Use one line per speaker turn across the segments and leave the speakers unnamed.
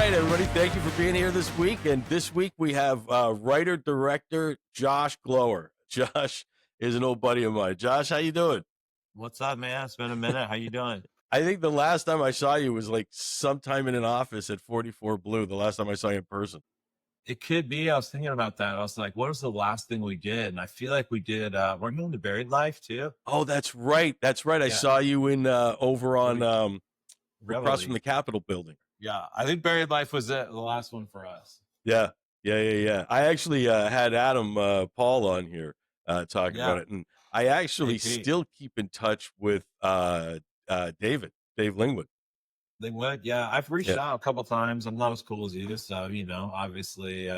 right, everybody. Thank you for being here this week. And this week we have writer-director Josh Gloer. Josh is an old buddy of mine. Josh, how you doing?
What's up, man? It's been a minute. How you doing?
I think the last time I saw you was like sometime in an office at 44 Blue, the last time I saw you in person.
It could be. I was thinking about that. I was like, what was the last thing we did? And I feel like we did, weren't you in the Buried Life too?
Oh, that's right. That's right. I
Yeah.
saw you in over on across
Reveille.
from the Capitol building.
Yeah. I think Buried Life was the last one for us.
Yeah. I actually had Adam Paul on here talking about it. And I actually still keep in touch with Dave Lingwood.
Lingwood, yeah. I've reached out a couple times. I'm not as cool as you, so obviously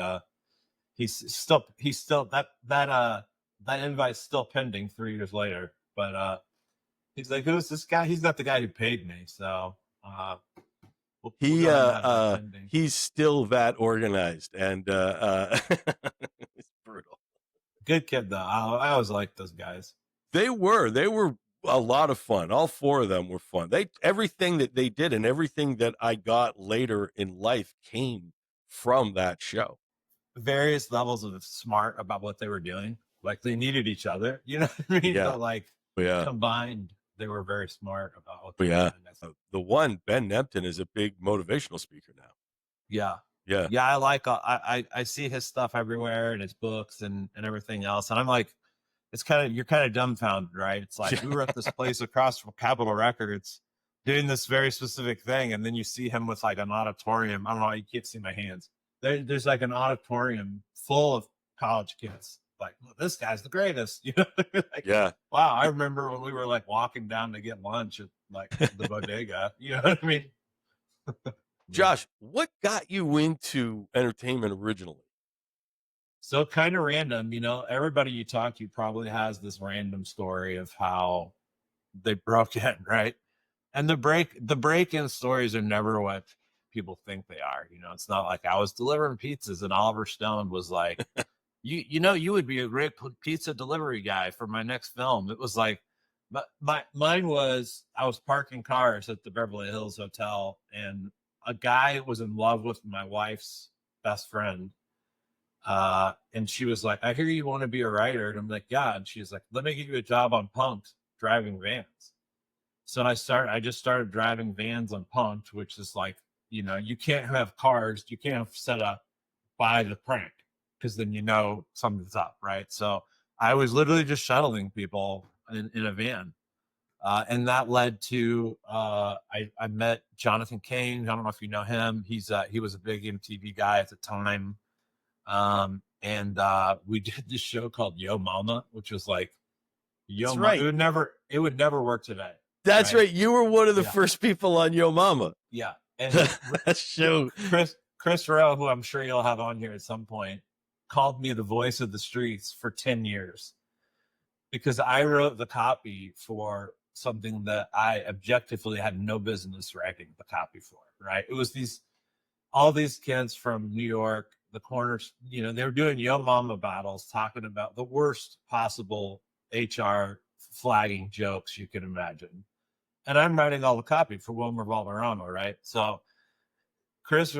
he's still that invite's still pending 3 years later. But he's like, who's this guy? He's not the guy who paid me, so
he's still that organized, and it's brutal.
Good kid though. I always liked those guys.
They were a lot of fun. All four of them were fun. Everything that they did and everything that I got later in life came from that show.
Various levels of smart about what they were doing. Like they needed each other, you know what I mean?
Yeah.
But like combined, they were very smart about what they were doing.
The one, Ben Nempton, is a big motivational speaker now.
Yeah. I like I see his stuff everywhere and his books and everything else. And I'm like, you're kind of dumbfounded, right? It's like we were at this place across from Capitol Records doing this very specific thing, and then you see him with like an auditorium. I don't know, you can't see my hands. There's like an auditorium full of college kids. Like, well, this guy's the greatest, you know? Like, wow, I remember when we were like walking down to get lunch at like the bodega. You know what I mean?
Josh, what got you into entertainment originally?
So kind of random, everybody you talk to probably has this random story of how they broke in, right? And the break-in stories are never what people think they are. It's not like I was delivering pizzas and Oliver Stone was like, you would be a great pizza delivery guy for my next film. It was like, mine was, I was parking cars at the Beverly Hills Hotel, and a guy was in love with my wife's best friend. And she was like, I hear you want to be a writer. And I'm like, yeah. And she's like, let me get you a job on Punk'd driving vans. So I just started driving vans on Punk'd, which is like, you can't have cars. You can't have set up by the prank because then something's up, right? So I was literally just shuttling people in a van. And that led to, I met Jonathan Cain. I don't know if you know him. He was a big MTV guy at the time. And we did this show called Yo Mama, which was like,
right.
It would never work today.
That's right. You were one of the first people on Yo Mama.
Yeah. And
that show.
Chris Rowe, who I'm sure you'll have on here at some point, called me the voice of the streets for 10 years because I wrote the copy for something that I objectively had no business writing the copy for, right? It was all these kids from New York, the corners, they were doing Yo Mama battles, talking about the worst possible HR flagging jokes you can imagine. And I'm writing all the copy for Wilmer Valderrama, right? So Chris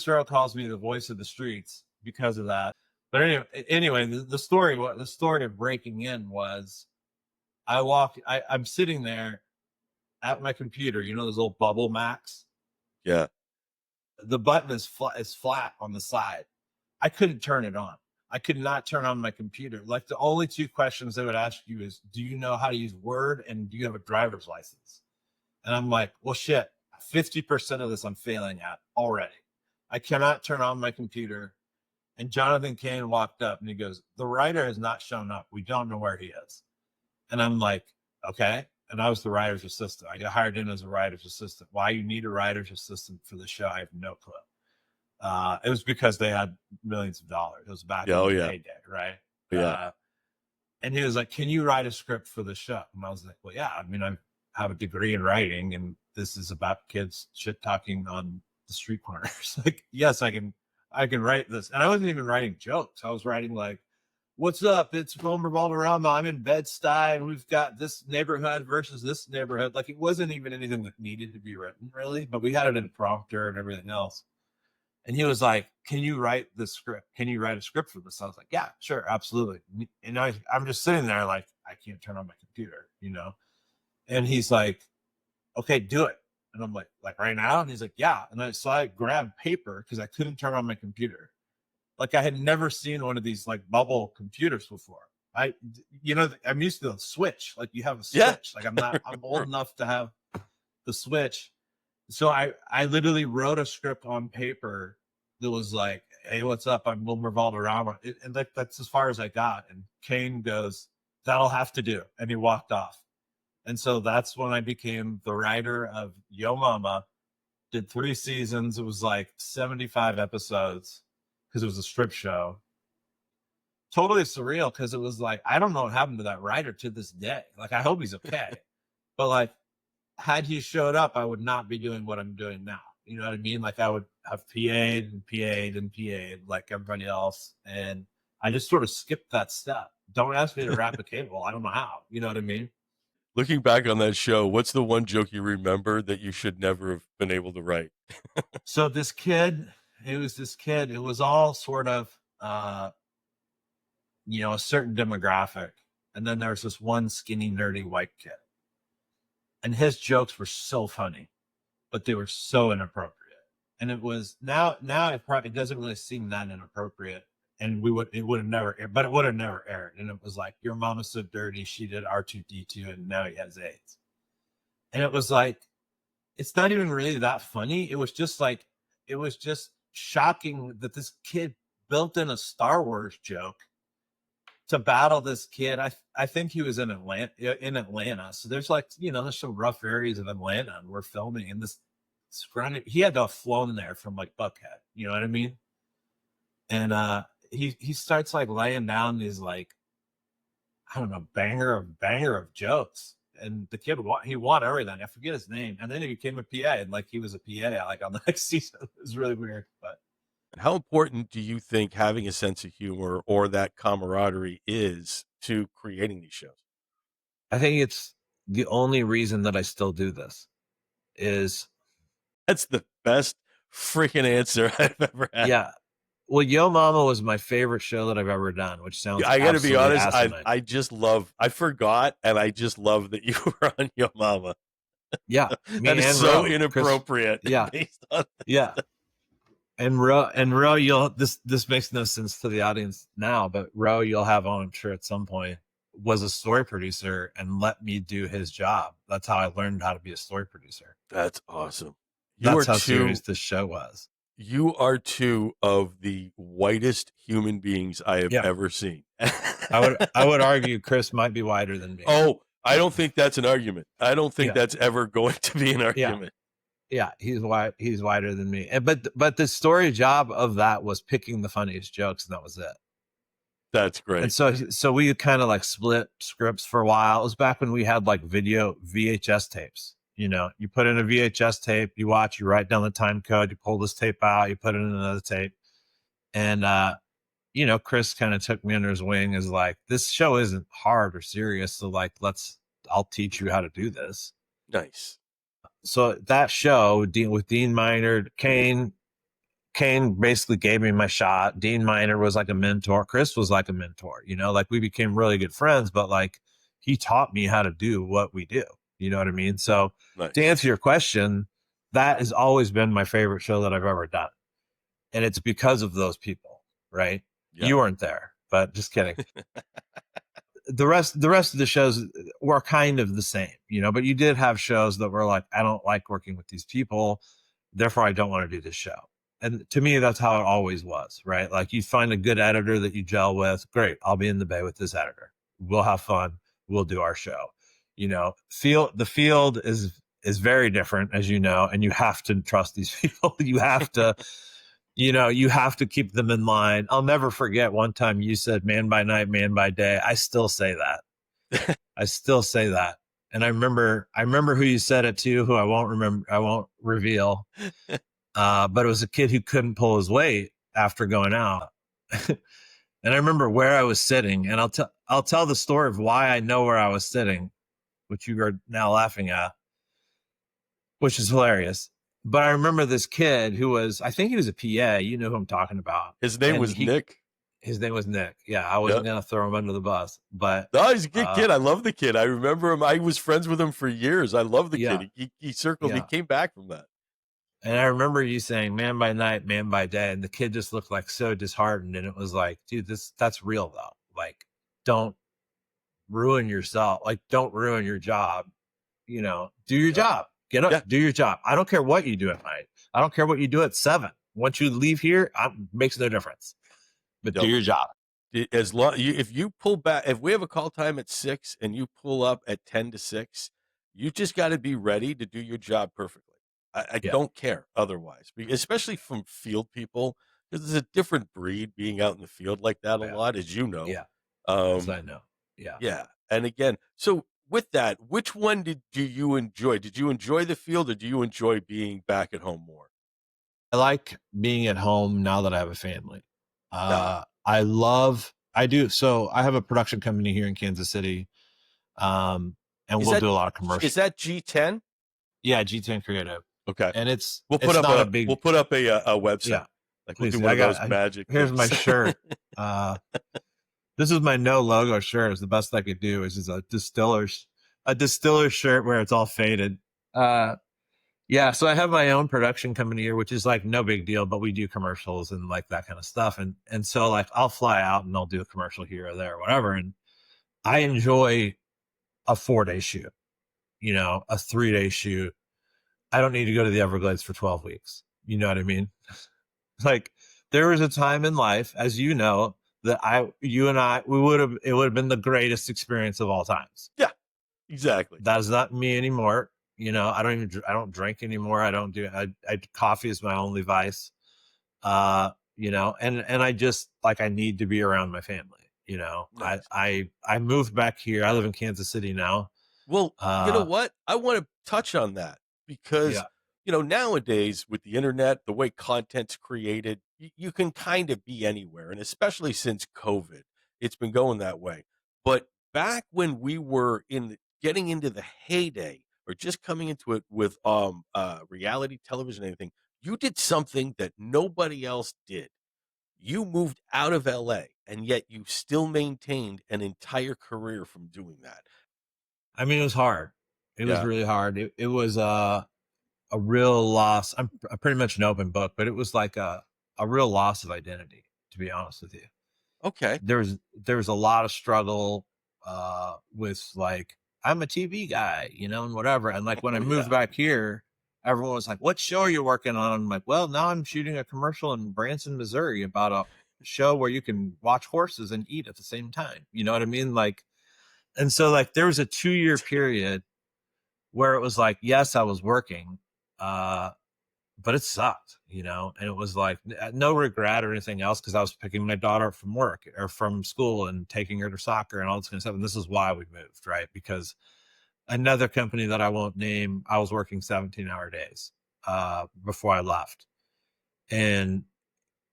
Rowe calls me the voice of the streets because of that. But anyway, the story of breaking in was I'm sitting there at my computer, those little bubble Macs?
Yeah.
The button is flat on the side. I couldn't turn it on. I could not turn on my computer. Like the only two questions they would ask you is, do you know how to use Word and do you have a driver's license? And I'm like, well, shit, 50% of this I'm failing at already. I cannot turn on my computer. And Jonathan Cain walked up and he goes, the writer has not shown up. We don't know where he is. And I'm like, okay. And I was the writer's assistant. I got hired in as a writer's assistant. Why you need a writer's assistant for the show, I have no clue. It was because they had millions of dollars. It was back in the heyday, right?
Yeah.
And he was like, can you write a script for the show? And I was like, well, yeah. I mean, I have a degree in writing, and this is about kids shit talking on the street corners. Like, yes, I can write this. And I wasn't even writing jokes. I was writing like, what's up? It's Wilmer Valderrama. I'm in Bed-Stuy, and we've got this neighborhood versus this neighborhood. Like, it wasn't even anything that needed to be written, really. But we had it in a prompter and everything else. And he was like, can you write the script? Can you write a script for this? I was like, yeah, sure, absolutely. And I'm just sitting there like, I can't turn on my computer, you know? And he's like, okay, do it. And I'm like right now? And he's like, yeah. And so I grabbed paper because I couldn't turn on my computer. Like I had never seen one of these like bubble computers before. I'm used to the switch. Like you have a switch. Like I'm old enough to have the switch. So I literally wrote a script on paper that was like, hey, what's up? I'm Wilmer Valderrama. And that's as far as I got. And Kane goes, that'll have to do. And he walked off. And so that's when I became the writer of Yo Mama. Did 3 seasons. It was like 75 episodes because it was a strip show. Totally surreal because it was like, I don't know what happened to that writer to this day. Like, I hope he's okay. But like, had he showed up, I would not be doing what I'm doing now. You know what I mean? Like I would have PA'd and PA'd and PA'd like everybody else. And I just sort of skipped that step. Don't ask me to wrap a cable. I don't know how. You know what I mean?
Looking back on that show, what's the one joke you remember that you should never have been able to write?
So it was all sort of, a certain demographic. And then there was this one skinny, nerdy white kid. And his jokes were so funny, but they were so inappropriate. And it was now it doesn't really seem that inappropriate. And it would have never aired. And it was like, your mama's so dirty, she did R2D2 and now he has AIDS. And it was like, it's not even really that funny. It was just shocking that this kid built in a Star Wars joke to battle this kid. I think he was in Atlanta. So there's like, there's some rough areas of Atlanta and we're filming in this he had to have flown there from like Buckhead. You know what I mean? And he starts like laying down these like, I don't know, banger of jokes. And the kid he won everything. I forget his name. And then he became a PA and like he was a PA like on the next season. It was really weird. But
how important do you think having a sense of humor or that camaraderie is to creating these shows?
I think it's the only reason that I still do this is.
That's the best freaking answer I've ever had.
Yeah. Well, Yo Mama was my favorite show that I've ever done, which sounds
I got to be honest, I forgot, and I just love that you were on Yo Mama.
Yeah.
That is so inappropriate.
Yeah. Yeah. And Ro, this makes no sense to the audience now, but Ro, you'll have on, I'm sure at some point, was a story producer and let me do his job. That's how I learned how to be a story producer.
That's awesome.
That's how serious this show was.
You are 2 of the whitest human beings I have ever seen.
I would argue Chris might be whiter than me.
Oh, I don't think that's an argument. I don't think that's ever going to be an argument.
Yeah, he's white. He's whiter than me. But the story job of that was picking the funniest jokes, and that was it.
That's great.
And so we kind of like split scripts for a while. It was back when we had like video VHS tapes. You put in a VHS tape, you watch, you write down the time code, you pull this tape out, you put it in another tape. And, Chris kind of took me under his wing as like, this show isn't hard or serious. So like, I'll teach you how to do this.
Nice.
So that show with Dean Miner, Kane basically gave me my shot. Dean Miner was like a mentor. Chris was like a mentor, like we became really good friends, but like he taught me how to do what we do. You know what I mean? So nice. To answer your question, that has always been my favorite show that I've ever done. And it's because of those people, right? Yeah. You weren't there, but just kidding. The rest of the shows were kind of the same, but you did have shows that were like, I don't like working with these people, therefore I don't want to do this show. And to me, that's how it always was, right? Like you find a good editor that you gel with, great, I'll be in the bay with this editor. We'll have fun. We'll do our show. The field is very different, as you know, and you have to trust these people. You have to, you have to keep them in line. I'll never forget one time you said man by night, man by day. I still say that. I still say that. And I remember who you said it to, who I won't reveal. But it was a kid who couldn't pull his weight after going out. And I remember where I was sitting, and I'll tell the story of why I know where I was sitting, which you are now laughing at, which is hilarious. but I remember this kid who was, I think he was a PA. You know who I'm talking about.
His name was Nick.
His name was Nick. Yeah, I wasn't gonna throw him under the bus, but
no, he's a good kid. I love the kid. I remember him. I was friends with him for years. I love the kid. He circled. He came back from that.
And I remember you saying "man by night, man by day," and the kid just looked like so disheartened. And it was like, dude, that's real though. Like, don't ruin yourself. Like, don't ruin your job. You know, do your job. Get up, do your job. I don't care what you do at night. I don't care what you do at 7. Once you leave here, it makes no difference. But do your job.
As long if you pull back, if we have a call time at 6 and you pull up at 10 to 6, you just got to be ready to do your job perfectly. I don't care otherwise, especially from field people, because there's a different breed being out in the field like that a lot, as you know.
Yeah. As I know. Yeah.
Yeah. And again, so with that, which one do you enjoy? Did you enjoy the field, or do you enjoy being back at home more?
I like being at home now that I have a family. I do. So I have a production company here in Kansas City. And we'll do a lot of commercials.
Is that G10?
Yeah, G10 Creative.
Okay.
And we'll
put up a website.
Yeah.
Like we'll do one of those magic.
Here's my shirt. This is my no logo shirt. It's the best I could do. It's just a distiller's shirt where it's all faded. Yeah, so I have my own production company here, which is like no big deal, but we do commercials and like that kind of stuff. And so like I'll fly out and I'll do a commercial here or there or whatever. And I enjoy a 4-day shoot, you know, a 3-day shoot. I don't need to go to the Everglades for 12 weeks. You know what I mean? Like there was a time in life, as you know, that it would have been the greatest experience of all times.
Yeah, exactly.
That is not me anymore. You know, I don't drink anymore. Coffee is my only vice. You know, and I just like, I need to be around my family, you know. Nice. I moved back here. I live in Kansas City now.
Well, you know what? I want to touch on that because, you know, nowadays with the internet, the way content's created, you can kind of be anywhere. And especially since COVID, it's been going that way. But back when we were getting into the heyday, or just coming into it with reality television and anything, you did something that nobody else did. You moved out of LA, and yet you still maintained an entire career from doing that.
I mean, it was hard. It was really hard. It was a real loss. I'm pretty much an open book, but it was like a real loss of identity, to be honest with you.
Okay.
There was a lot of struggle with like, I'm a TV guy, you know, and whatever. And like when I moved back here, everyone was like, what show are you working on? I'm like, well, now I'm shooting a commercial in Branson, Missouri about a show where you can watch horses and eat at the same time. You know what I mean? Like, and so like there was a 2-year period where it was like, yes, I was working, but it sucked, you know, and it was like no regret or anything else, because I was picking my daughter up from work or from school and taking her to soccer and all this kind of stuff. And this is why we moved, right? Because another company that I won't name, I was working 17-hour days before I left, and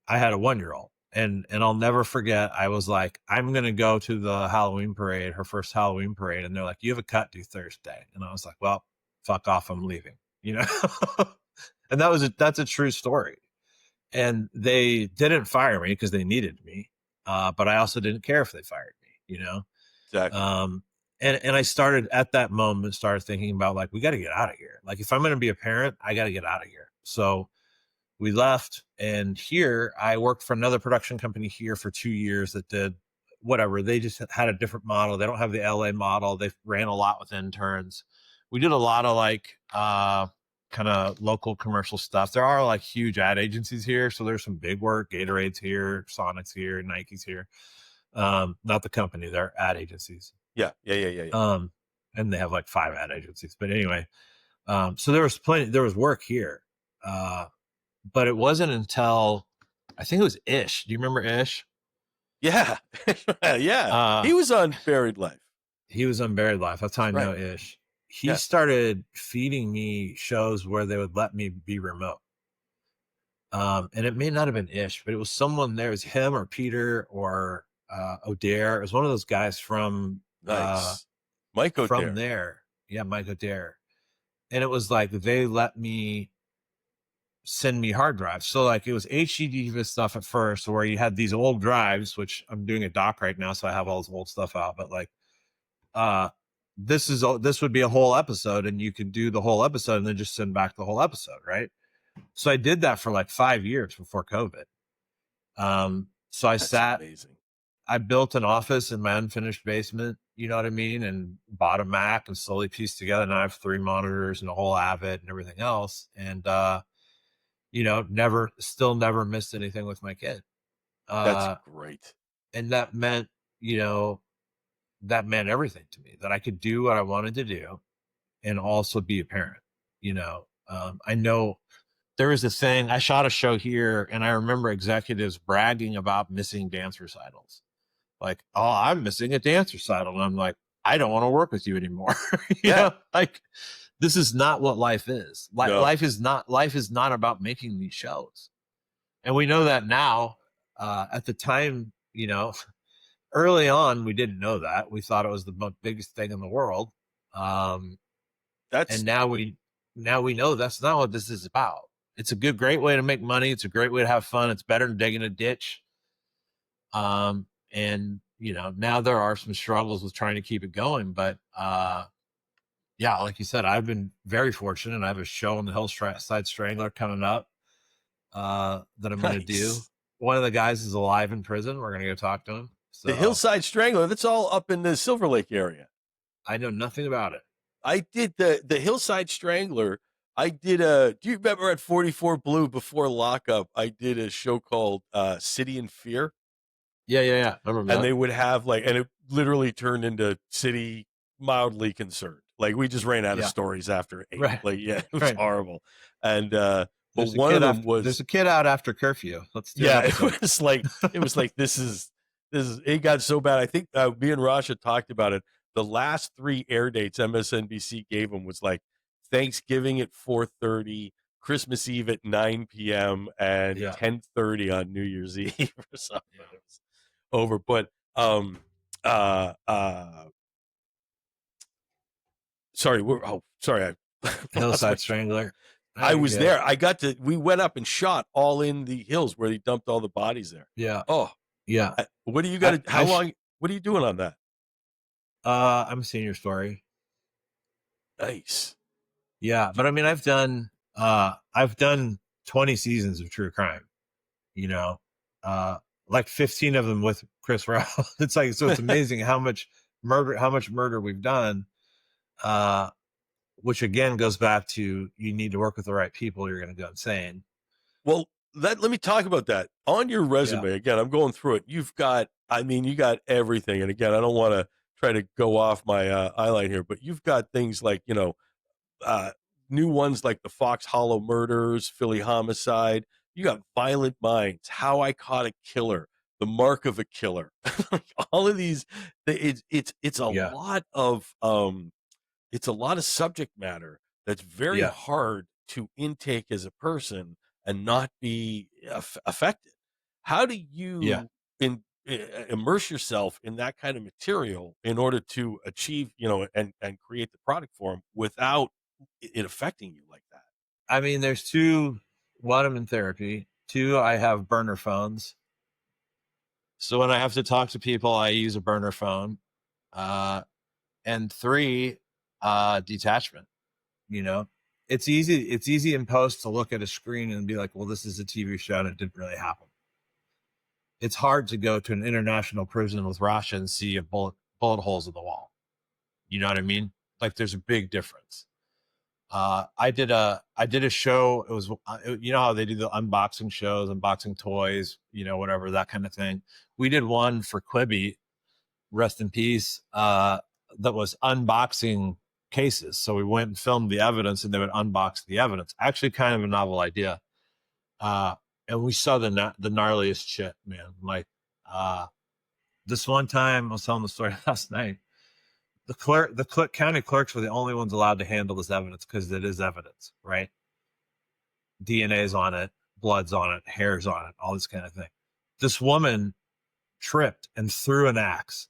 I had a 1-year-old, and I'll never forget. I was like, I'm gonna go to the Halloween parade, her first Halloween parade, and they're like, you have a cut due Thursday, and I was like, well, fuck off, I'm leaving, you know. And that's a true story. And they didn't fire me because they needed me. But I also didn't care if they fired me, you know?
Exactly.
And I started at that moment, thinking about like, we got to get out of here. Like if I'm going to be a parent, I got to get out of here. So we left, and here I worked for another production company here for 2 years that did whatever. They just had a different model. They don't have the LA model. They ran a lot with interns. We did a lot of like, kind of local commercial stuff. There are like huge ad agencies here, so there's some big work. Gatorade's here, Sonic's here, Nike's here. Not the company, they're ad agencies.
Yeah.
And they have like 5 ad agencies. But anyway, so there was work here. But it wasn't until I think it was Ish. Do you remember Ish?
Yeah. Yeah. He was on Buried Life.
He was on Buried Life. That's how I know Ish. He started feeding me shows where they would let me be remote. And it may not have been Ish, but it was someone there. It was him or Peter or O'Dare. It was one of those guys from
Mike O'Dare.
From there. Yeah, Mike O'Dare. And it was like they let me send me hard drives. So like it was HDD stuff at first, where you had these old drives, which I'm doing a doc right now, so I have all this old stuff out. But like, this would be a whole episode, and you could do the whole episode and then just send back the whole episode, right? So I did that for like 5 years before COVID. So
Amazing.
I built an office in my unfinished basement, you know what I mean? And bought a Mac and slowly pieced together. Now I have 3 monitors and a whole Avid and everything else. And, you know, still never missed anything with my kid.
That's great.
And that meant, you know, that meant everything to me, that I could do what I wanted to do and also be a parent. You know, I know there was a thing, I shot a show here, and I remember executives bragging about missing dance recitals. Like, oh, I'm missing a dance recital. And I'm like, I don't want to work with you anymore. You know, like, this is not what life is.
No.
Life is not about making these shows. And we know that now. At the time, you know, early on, we didn't know that. We thought it was the biggest thing in the world. And now we know that's not what this is about. It's a great way to make money. It's a great way to have fun. It's better than digging a ditch. And you know, now there are some struggles with trying to keep it going, but yeah, like you said, I've been very fortunate. I have a show on the Hillside Strangler coming up that I'm going to do. One of the guys is alive in prison. We're going to go talk to him. So,
the Hillside Strangler, that's all up in the Silver Lake area.
I know nothing about it.
I did the Hillside Strangler. I did do you remember at 44 Blue before lockup, I did a show called City in Fear?
Yeah. I remember that.
And they would have like, and it literally turned into City Mildly Concerned. Like we just ran out of stories after 8.
Right.
Like, yeah, it was horrible. And but
there's
one of them was,
there's a kid out after curfew. Let's do
it was like this is it got so bad. I think me and Rasha talked about it. The last 3 air dates MSNBC gave him was like Thanksgiving at 4:30, Christmas Eve at 9 p.m. and 10:30 on New Year's Eve or something. It was over. But sorry,
Hillside Strangler.
I was there. We went up and shot all in the hills where they dumped all the bodies there.
Yeah.
Oh,
yeah.
What do you got? How long? What are you doing on that?
I'm a senior story.
Nice.
Yeah, but I mean, I've done 20 seasons of true crime. You know, like 15 of them with Chris Rowe. It's like, so it's amazing how much murder we've done. Which again goes back to, you need to work with the right people. You're going to go insane.
Well, let me talk about that on your resume. Again, I'm going through it. You got everything. And again, I don't want to try to go off my eyeline here, but you've got things like, you know, new ones like the Fox Hollow Murders, Philly Homicide. You got Violent Minds, How I Caught a Killer, The Mark of a Killer. All of these, it's a lot of it's a lot of subject matter that's very hard to intake as a person and not be affected. How do you immerse yourself in that kind of material in order to achieve, you know, and create the product form without it affecting you like that?
I mean, there's 2. 1, I'm in therapy. 2, I have burner phones. So when I have to talk to people, I use a burner phone. And 3, detachment. You know, it's easy in post to look at a screen and be like, well, this is a TV show and it didn't really happen. It's hard to go to an international prison with Russia and see bullet holes in the wall. You know what I mean? Like, there's a big difference. I did a show. It was, you know how they do the unboxing shows, unboxing toys, you know, whatever, that kind of thing. We did one for Quibi, rest in peace, that was unboxing cases. So we went and filmed the evidence and they would unbox the evidence. Actually kind of a novel idea. And we saw the gnarliest shit, man. Like, this one time, I was telling the story last night, the county clerks were the only ones allowed to handle this evidence because it is evidence, right? DNA's on it, blood's on it, hair's on it, all this kind of thing. This woman tripped and threw an axe.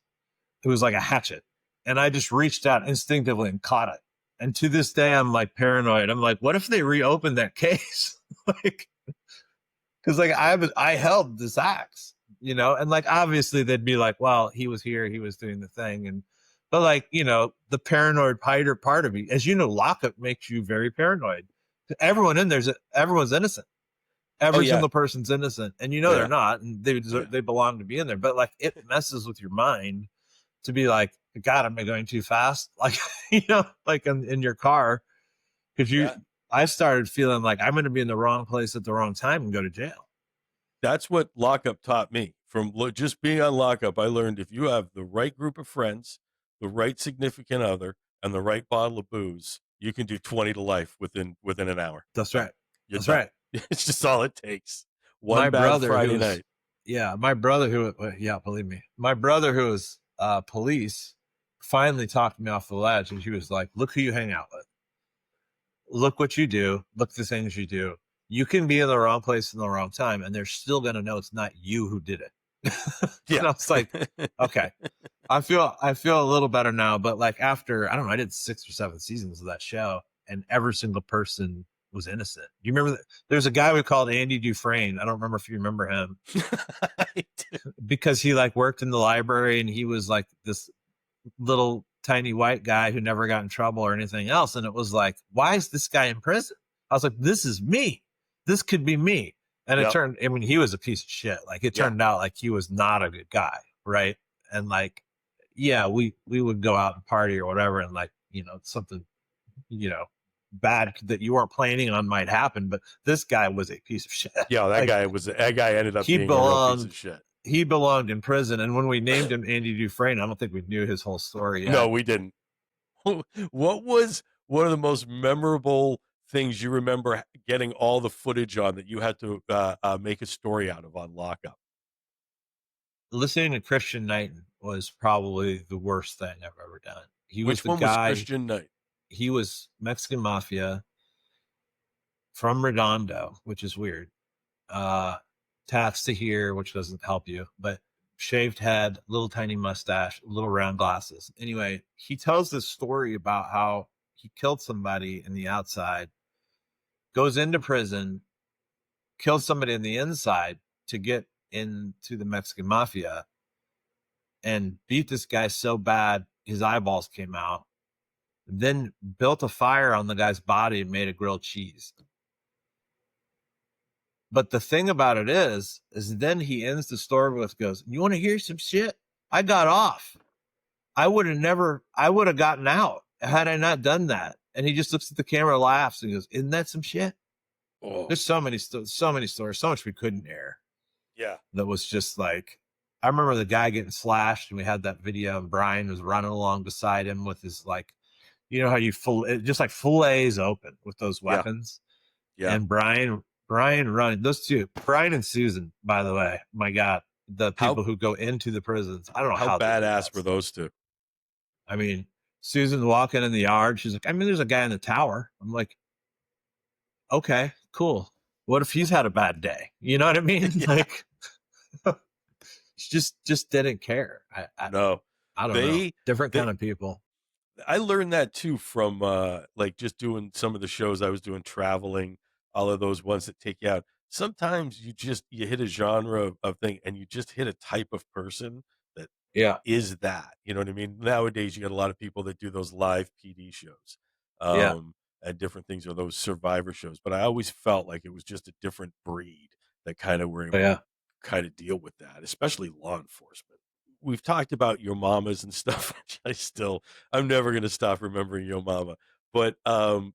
It was like a hatchet. And I just reached out instinctively and caught it. And to this day, I'm like paranoid. I'm like, what if they reopened that case? like, because like I held this axe, and like obviously they'd be like, well, he was here, he was doing the thing, but like the paranoid part of me, as you know, lockup makes you very paranoid. Everyone in everyone's innocent.
Oh
Every
yeah.
single person's innocent, and they're
Yeah.
not, and they belong to be in there. But like it messes with your mind to be like, God, am I going too fast? Like like in your car, because
Yeah.
I started feeling like I'm going to be in the wrong place at the wrong time and go to jail.
That's what lockup taught me. From just being on lockup, I learned if you have the right group of friends, the right significant other, and the right bottle of booze, you can do 20 to life within an hour.
That's
Done.
right.
You're
That's
done.
right.
It's just all it takes. One
My
bad
brother,
Friday night.
believe me, my brother who was police finally talked me off the ledge, and he was like, "Look who you hang out with. Look what you do. Look the things you do. You can be in the wrong place in the wrong time, and they're still going to know it's not you who did it."
Yeah.
And I was like, okay, I feel a little better now. But like after, I don't know, I did 6 or 7 seasons of that show, and every single person was innocent. You remember there's a guy we called Andy Dufresne. I don't remember if you remember him, because he like worked in the library, and he was like this little tiny white guy who never got in trouble or anything else. And it was like, why is this guy in prison? I was like, this is me. This could be me. And it
Yep.
turned, I mean, he was a piece of shit. Like it turned out like he was not a good guy. Right. And like, yeah, we would go out and party or whatever. And like, something, bad that you weren't planning on might happen. But this guy was a piece of shit.
Yeah, that guy ended up being a real piece of shit.
He belonged in prison. And when we named him Andy Dufresne, I don't think we knew his whole story yet.
No, we didn't. What was one of the most memorable things you remember getting all the footage on that you had to make a story out of on lockup?
Listening to Christian Knighton was probably the worst thing I've ever done.
Which one was Christian Knight?
He was Mexican mafia from Redondo, which is weird. Tats to here, which doesn't help you, but shaved head, little tiny mustache, little round glasses. Anyway, he tells this story about how he killed somebody in the outside, goes into prison, kills somebody in the inside to get into the Mexican mafia, and beat this guy so bad his eyeballs came out, then built a fire on the guy's body and made a grilled cheese. But the thing about it is then he ends the story with goes, you want to hear some shit? I got off. I would have gotten out had I not done that. And he just looks at the camera, laughs, and goes, isn't that some shit? Oh. There's so many stories, so much we couldn't air.
Yeah.
That was just like, I remember the guy getting slashed, and we had that video, and Brian was running along beside him with his like, how you just like fillets open with those weapons. Yeah. And Brian running, those two, Brian and Susan, by the way, my God, the people who go into the prisons. I don't know how
badass were those two.
I mean, Susan walking in the yard, she's like, there's a guy in the tower. I'm like, okay, cool. What if he's had a bad day? You know what I mean? Yeah. Like, just didn't care. I don't know. Different kind of people.
I learned that too from like just doing some of the shows I was doing, traveling, all of those ones that take you out. Sometimes you hit a genre of thing, and you just hit a type of person that is that. You know what I mean? Nowadays, you got a lot of people that do those live PD shows, and different things, or those survivor shows. But I always felt like it was just a different breed that kind of were able to kind of deal with that, especially law enforcement. We've talked about your mamas and stuff. I'm never going to stop remembering your mama. But the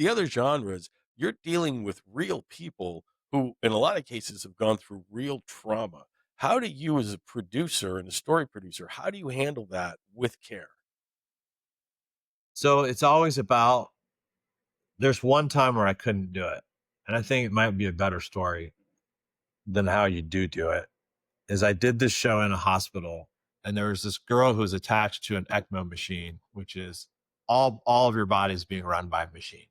other genres, you're dealing with real people who, in a lot of cases, have gone through real trauma. How do you, as a producer and a story producer, how do you handle that with care?
So it's always about, there's one time where I couldn't do it, and I think it might be a better story than how you do it, is I did this show in a hospital, and there was this girl who was attached to an ECMO machine, which is all of your body's being run by a machine.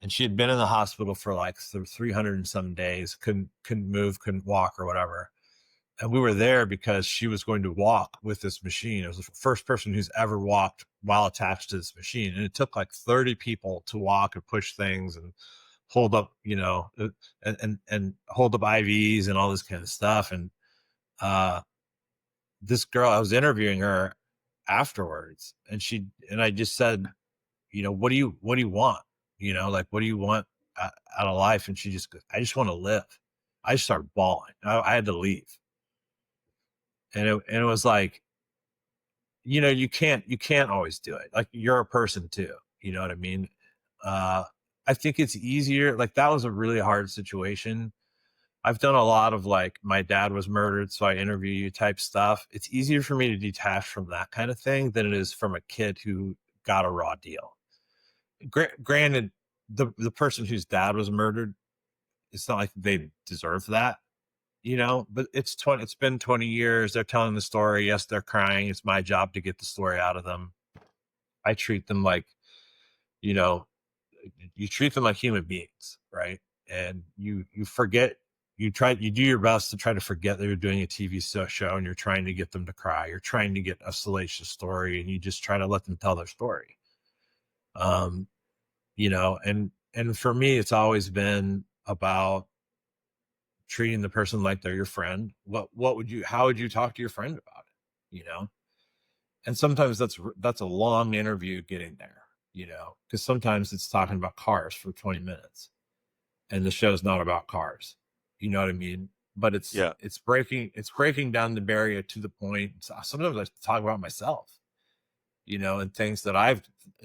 And she had been in the hospital for like 300 and some days, couldn't move, couldn't walk or whatever. And we were there because she was going to walk with this machine. It was the first person who's ever walked while attached to this machine. And it took like 30 people to walk and push things and hold up, and hold up IVs and all this kind of stuff. And this girl, I was interviewing her afterwards, and I just said, what do you want? Like, what do you want out of life? And she just goes, I just want to live. I just started bawling. I had to leave. And it was like, you can't always do it. Like, you're a person too. You know what I mean? I think it's easier. Like, that was a really hard situation. I've done a lot of, like, my dad was murdered, so I interview you type stuff. It's easier for me to detach from that kind of thing than it is from a kid who got a raw deal. Granted, the person whose dad was murdered, it's not like they deserve that, but it's been 20 years. They're telling the story. Yes, they're crying. It's my job to get the story out of them. I treat them like, you know, you treat them like human beings, right? And you forget, you do your best to try to forget that you're doing a TV show and you're trying to get them to cry. You're trying to get a salacious story, and you just try to let them tell their story. And for me, it's always been about treating the person like they're your friend. How would you talk to your friend about it? And sometimes that's a long interview getting there, because sometimes it's talking about cars for 20 minutes and the show's not about cars. You know what I mean? But it's breaking down the barrier to the point. Sometimes I talk about myself, and things that I've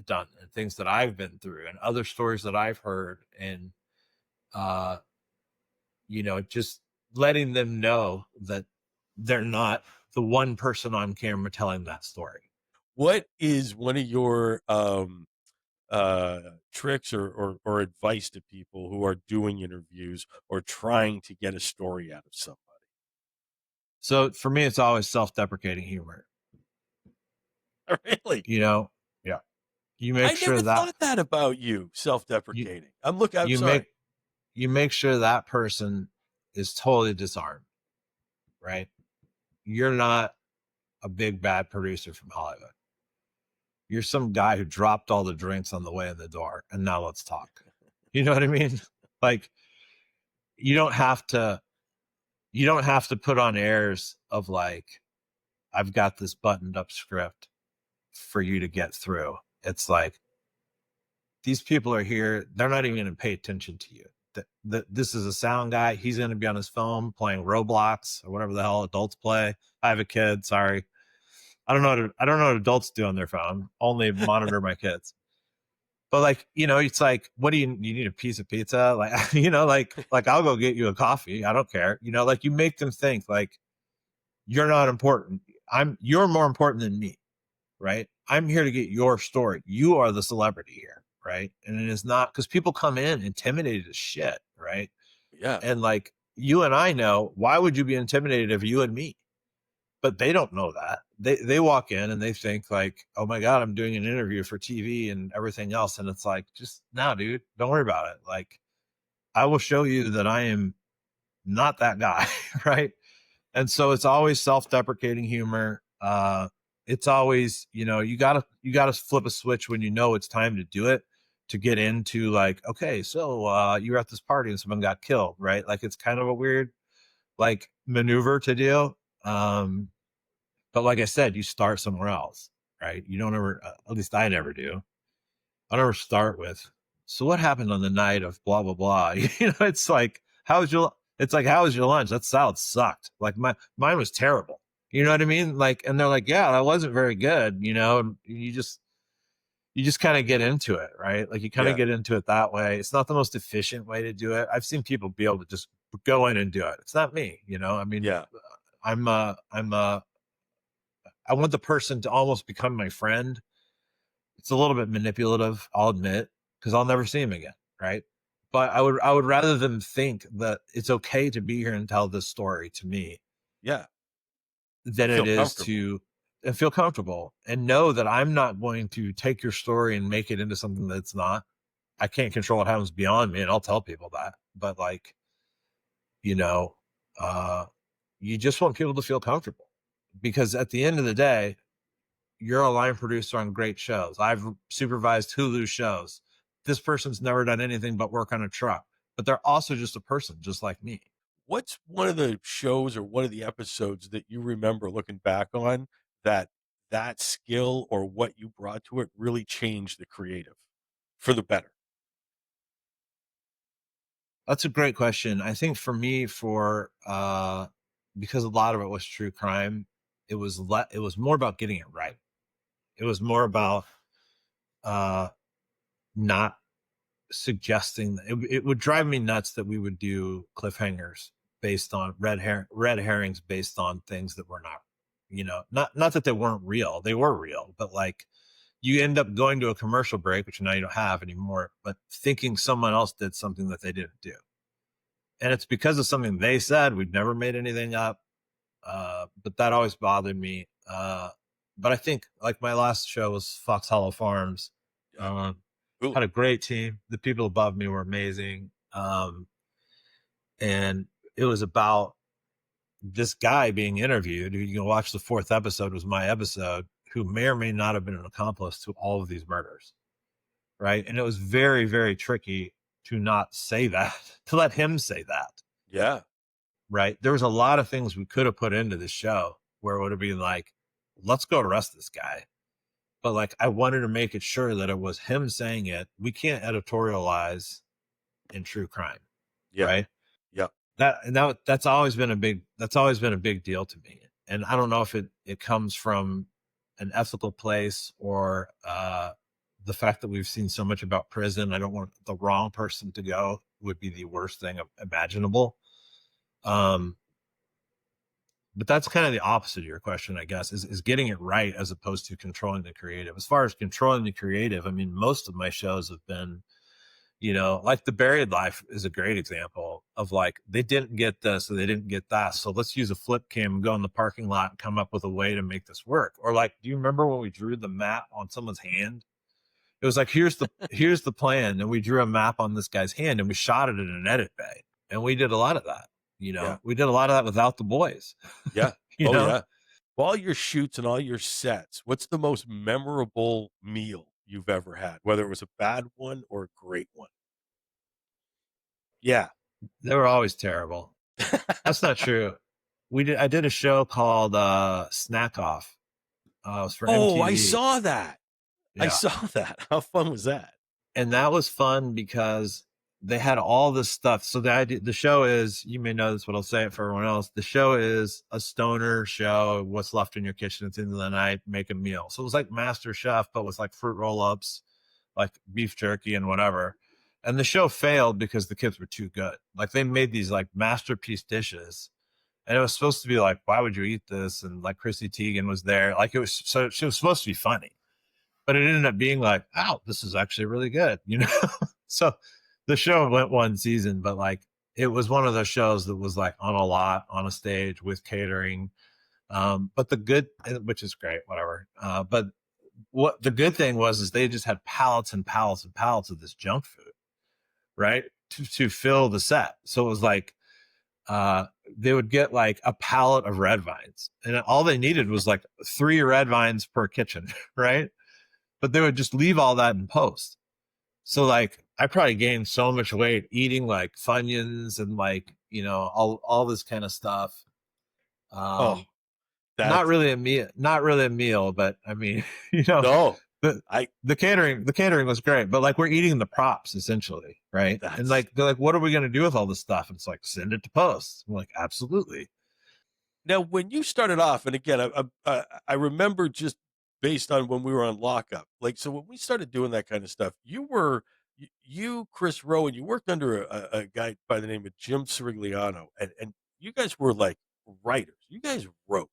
done and things that I've been through and other stories that I've heard. And, just letting them know that they're not the one person on camera telling that story.
What is one of your tricks or advice to people who are doing interviews or trying to get a story out of somebody?
So for me, it's always self-deprecating humor.
Really?
Yeah. You make sure that
thought that about you, self-deprecating. I'm sorry.
You make sure that person is totally disarmed, right? You're not a big bad producer from Hollywood. You're some guy who dropped all the drinks on the way in the door, and now let's talk. You know what I mean? Like, you don't have to put on airs of like, I've got this buttoned up script for you to get through. It's like, these people are here. They're not even going to pay attention to you. This is a sound guy. He's going to be on his phone playing Roblox or whatever the hell adults play. I have a kid. Sorry. I don't know what adults do on their phone. Only monitor my kids. But like, it's like, what do you need a piece of pizza? Like, like I'll go get you a coffee. I don't care. Like, you make them think like, you're not important. You're more important than me. Right. I'm here to get your story. You are the celebrity here. Right. And it is not, because people come in intimidated as shit. Right.
Yeah.
And like, you and I know, why would you be intimidated of you and me? But they don't know that. They walk in and they think like, oh my God, I'm doing an interview for TV and everything else. And it's like, just now, dude, don't worry about it. Like, I will show you that I am not that guy. Right. And so it's always self-deprecating humor. It's always, you gotta flip a switch when it's time to do it, to get into like, okay, so you were at this party and someone got killed, right? Like, it's kind of a weird like maneuver to do. But like I said, you start somewhere else, right? You don't ever, at least I never do. I never start with, so what happened on the night of blah, blah, blah. It's like, how was your lunch? That salad sucked. Like, mine was terrible. You know what I mean? Like, and they're like, yeah, that wasn't very good. And you just kind of get into it, right? Like, you kind of get into it that way. It's not the most efficient way to do it. I've seen people be able to just go in and do it. It's not me, I mean, I want the person to almost become my friend. It's a little bit manipulative, I'll admit, because I'll never see him again, right? But I would rather them think that it's okay to be here and tell this story to me, than it is to and feel comfortable and know that I'm not going to take your story and make it into something that's not. I can't control what happens beyond me, and I'll tell people that. But like, you just want people to feel comfortable, because at the end of the day, you're a line producer on great shows. I've supervised Hulu shows this person's never done anything but work on a truck, but they're also just a person, just like me.
What's one of the shows or one of the episodes that you remember looking back on that that skill or what you brought to it really changed the creative for the better?
That's a great question. I think for me, because a lot of it was true crime, it was more about getting it right. It was more about uh, not suggesting. It would drive me nuts that we would do cliffhangers based on red herrings based on things that were not, not that they weren't real. They were real, but like you end up going to a commercial break, which now you don't have anymore, but thinking someone else did something that they didn't do. And it's because of something they said. We've never made anything up. But that always bothered me. But I think like my last show was Fox Hollow Farms.
Yeah.
Had a great team. The people above me were amazing. And it was about this guy being interviewed. You can watch the 4th episode was my episode, who may or may not have been an accomplice to all of these murders. Right. And it was very, very tricky to not say that, to let him say that.
Yeah.
Right. There was a lot of things we could have put into the show where it would have been like, let's go arrest this guy. But like, I wanted to make it sure that it was him saying it. We can't editorialize in true crime.
Yeah.
Right.
Yeah.
That's always been a big deal to me. And I don't know if it comes from an ethical place or, the fact that we've seen so much about prison. I don't want the wrong person to go would be the worst thing imaginable. But that's kind of the opposite of your question, I guess, is getting it right as opposed to controlling the creative. As far as controlling the creative, I mean, most of my shows have been, like The Buried Life is a great example of like, they didn't get this, or they didn't get that. So let's use a flip cam and go in the parking lot and come up with a way to make this work. Or like, do you remember when we drew the map on someone's hand? It was like, here's the plan. And we drew a map on this guy's hand and we shot it in an edit bay. And we did a lot of that.
Yeah.
We did a lot of that without the boys.
Yeah.
Yeah.
Well, all your shoots and all your sets, what's the most memorable meal you've ever had, whether it was a bad one or a great one? Yeah.
They were always terrible. That's not true. I did a show called Snack Off. It was for MTV.
I saw that.
Yeah.
I saw that. How fun was that?
And that was fun because they had all this stuff. So the show is, you may know this, but I'll say it for everyone else. The show is a stoner show. What's left in your kitchen at the end of the night, make a meal. So it was like Master Chef, but with like fruit roll-ups, like beef jerky and whatever. And the show failed because the kids were too good. Like they made these like masterpiece dishes. And it was supposed to be like, why would you eat this? And like Chrissy Teigen was there. Like it was supposed to be funny. But it ended up being like, wow, this is actually really good, So the show went one season, but like it was one of those shows that was like on a lot, on a stage with catering. But which is great, whatever. But what the good thing was is they just had pallets and pallets and pallets of this junk food, right? To fill the set. So it was like, they would get like a pallet of red vines, and all they needed was like 3 red vines per kitchen, right? But they would just leave all that in post. So like I probably gained so much weight eating like Funyuns and like, all this kind of stuff. Not really a meal, but I mean,
no,
the catering was great, but like we're eating the props essentially. Right. And like, they're like, what are we going to do with all this stuff? And it's like, send it to post. I'm like, absolutely.
Now, when you started off, and again, I remember just based on when we were on lockup, like, so when we started doing that kind of stuff, you, Chris Rowe, and you worked under a guy by the name of Jim Sirigliano, and you guys were like writers. You guys wrote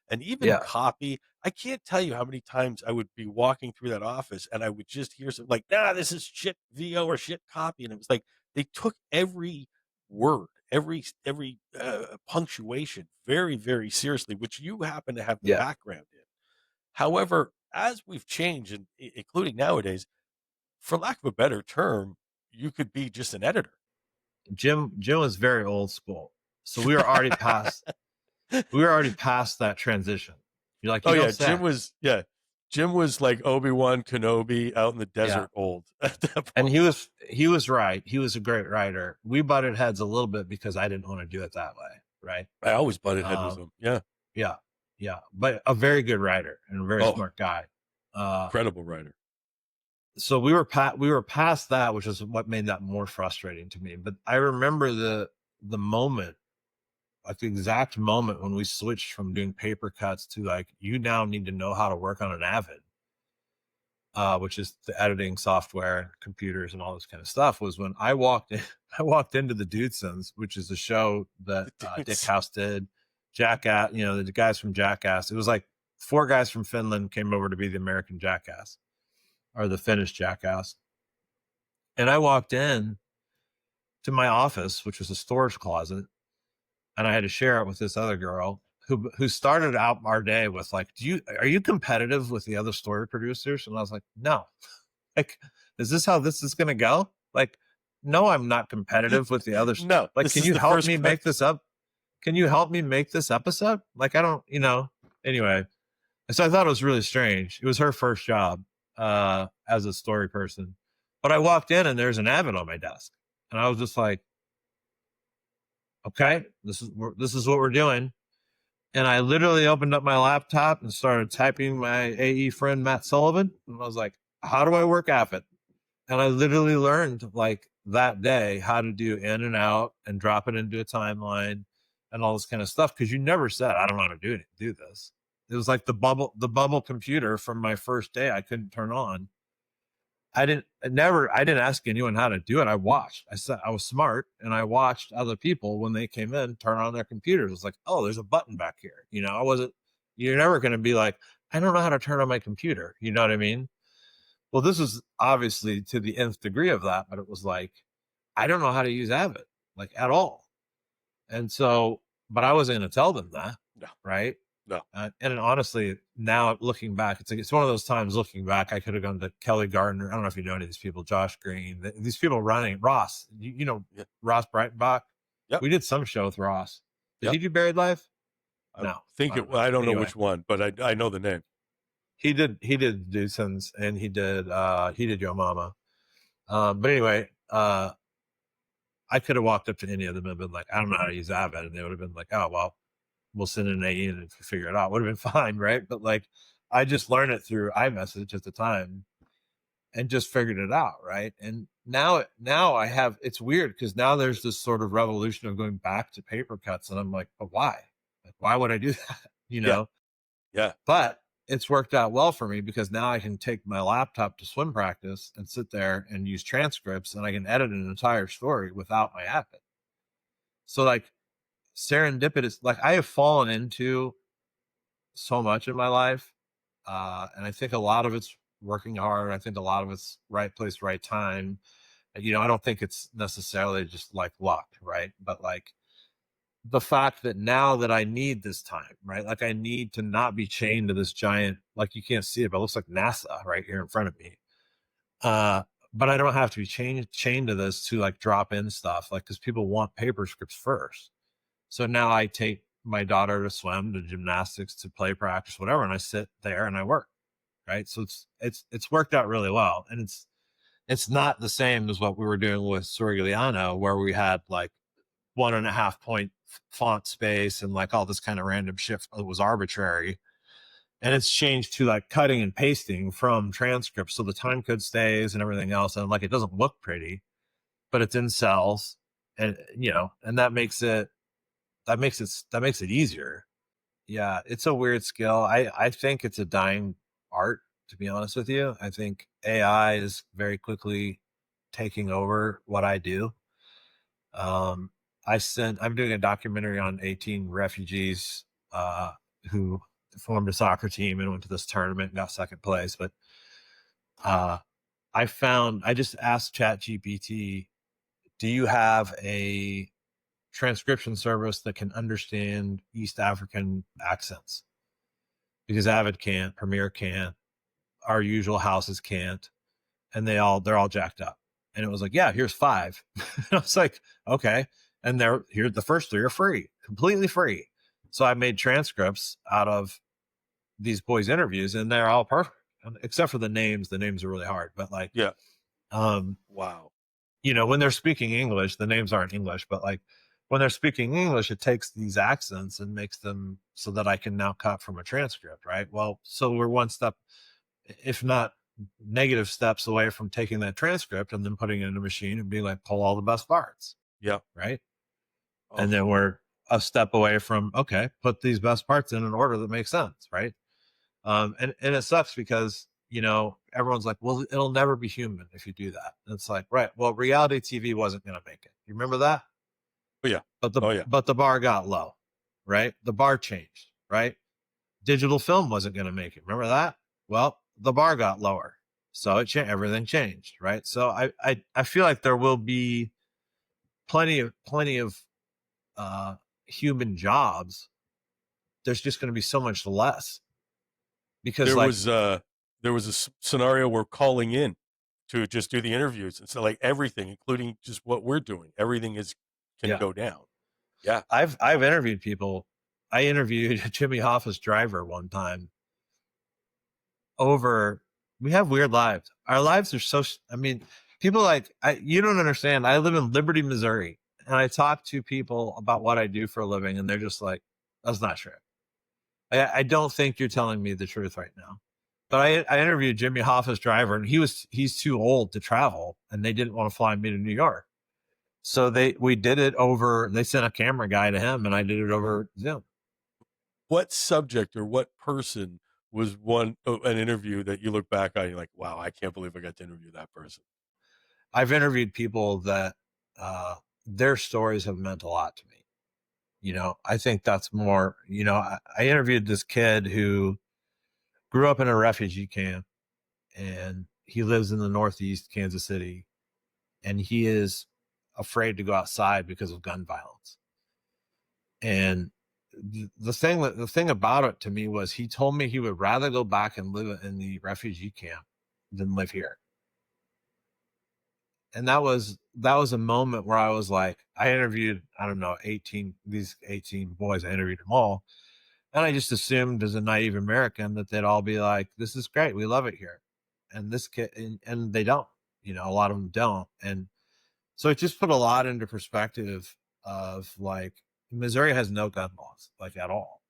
and even copy. I can't tell you how many times I would be walking through that office and I would just hear something like, nah, this is shit VO or shit copy. And it was like, they took every word, every punctuation very, very seriously, which you happen to have the background in. However, as we've changed, and including nowadays, for lack of a better term, you could be just an editor.
Jim was very old school, so we were already past that transition. You're like,
Jim Jim was like Obi-Wan Kenobi out in the desert old at that point.
And he was right. He was a great writer. We butted heads a little bit because I didn't want to do it that way. Right.
I always butted heads with him. Yeah.
Yeah. Yeah. But a very good writer and a very smart guy.
Incredible writer.
So we were past that, which is what made that more frustrating to me. But I remember the moment, like the exact moment when we switched from doing paper cuts to like, you now need to know how to work on an Avid, which is the editing software and computers and all this kind of stuff, was when I walked into the Dudesons, which is a show that Dick House did, Jackass, the guys from Jackass. It was like 4 guys from Finland came over to be the American Jackass or the Finnish Jackass. And I walked in to my office, which was a storage closet, and I had to share it with this other girl who started out our day with like, are you competitive with the other story producers? And I was like, no. Like, is this how this is going to go? Like, no, I'm not competitive with the others.
No.
Like, can you help me make this up? Can you help me make this episode? Like, I don't, anyway. So I thought it was really strange. It was her first job as a story person. But I walked in and there's an Avid on my desk. And I was just like, okay, this is what we're doing. And I literally opened up my laptop and started typing my AE friend, Matt Sullivan. And I was like, how do I work Avid? And I literally learned like that day how to do in and out and drop it into a timeline and all this kind of stuff. Cause you never said, I don't know how to do this. It was like the bubble computer from my first day I couldn't turn on. I didn't ask anyone how to do it. I watched. I said I was smart and I watched other people when they came in turn on their computers. It was like, oh, there's a button back here. You're never going to be like, I don't know how to turn on my computer. You know what I mean? Well, this is obviously to the nth degree of that, but it was like, I don't know how to use Avid like at all. And so, but I wasn't going to tell them that.
No.
Right.
No.
And honestly, now looking back, it's one of those times looking back, I could have gone to Kelly Gardner. I don't know if you know any of these people, Josh Green, these people running Ross, Ross Breitenbach.
Yep.
We did some show with Ross. Did he do Buried Life?
No. I don't know which one, but I know the name.
He did Dudesons and he did Yo Mama. But anyway, I could have walked up to any of them and been like, I don't know how to use Avid. And they would have been like, oh, well, we'll send an AE and figure it out. Would have been fine, right? But like, I just learned it through iMessage at the time and just figured it out, right? And now I have, it's weird because now there's this sort of revolution of going back to paper cuts. And I'm like, but why? Like, why would I do that?
Yeah.
But it's worked out well for me because now I can take my laptop to swim practice and sit there and use transcripts and I can edit an entire story without my Avid. So like, serendipitous, like I have fallen into so much in my life. And I think a lot of it's working hard. I think a lot of it's right place, right time. I don't think it's necessarily just like luck, right? But like the fact that now that I need this time, right? Like I need to not be chained to this giant, like you can't see it, but it looks like NASA right here in front of me. But I don't have to be chained to this to like drop in stuff, like, cause people want paper scripts first. So now I take my daughter to swim, to gymnastics, to play practice, whatever, and I sit there and I work, right? So it's worked out really well, and it's not the same as what we were doing with Sorigliano, where we had like 1.5 point font space and like all this kind of random shit that was arbitrary, and it's changed to like cutting and pasting from transcripts, so the time code stays and everything else, and like it doesn't look pretty, but it's in cells, and and that makes it easier. Yeah, it's a weird skill. I think it's a dying art, to be honest with you. I think AI is very quickly taking over what I do. I'm doing a documentary on 18 refugees who formed a soccer team and went to this tournament and got second place. But I just asked ChatGPT, do you have a transcription service that can understand East African accents? Because Avid can't, Premiere can't, our usual houses can't, and they're all jacked up. And it was like, yeah, here's 5. I was like, okay. And the first 3 are free, completely free. So I made transcripts out of these boys' interviews and they're all perfect. except for the names are really hard, but like,
Yeah.
wow. When they're speaking English, the names aren't English, but like when they're speaking English, it takes these accents and makes them so that I can now cut from a transcript, right? Well, so we're one step, if not negative steps away from taking that transcript and then putting it in a machine and being like, pull all the best parts.
Yeah.
Right.
Oh.
And then we're a step away from, okay, put these best parts in an order that makes sense. Right. And it sucks because, everyone's like, well, it'll never be human if you do that. And it's like, right. Well, reality TV wasn't going to make it. You remember that?
Oh, yeah.
But the bar got low, right? The bar changed, right? Digital film wasn't going to make it. Remember that? Well, the bar got lower. So everything changed, right? So I feel like there will be plenty of human jobs. There's just going to be so much less because
there was a scenario where calling in to just do the interviews, and so like everything, including just what we're doing, everything can go down. Yeah,
I've interviewed people. I interviewed Jimmy Hoffa's driver one time. We have weird lives. Our lives are so. I mean, people you don't understand. I live in Liberty, Missouri, and I talk to people about what I do for a living, and they're just like, "That's not true." I don't think you're telling me the truth right now. But I interviewed Jimmy Hoffa's driver, and he's too old to travel, and they didn't want to fly me to New York. So we did it over. They sent a camera guy to him, and I did it over Zoom.
What subject or what person was an interview that you look back on and you're like, wow, I can't believe I got to interview that person?
I've interviewed people that their stories have meant a lot to me. I think that's more, I interviewed this kid who grew up in a refugee camp, and he lives in the Northeast Kansas City, and he is afraid to go outside because of gun violence. And the thing about it to me was he told me he would rather go back and live in the refugee camp than live here. And that was a moment where I was like, I interviewed, I don't know, 18 boys. I interviewed them all. And I just assumed as a naive American that they'd all be like, this is great. We love it here. And this kid, and they don't, a lot of them don't. And so it just put a lot into perspective of like, Missouri has no gun laws, like at all.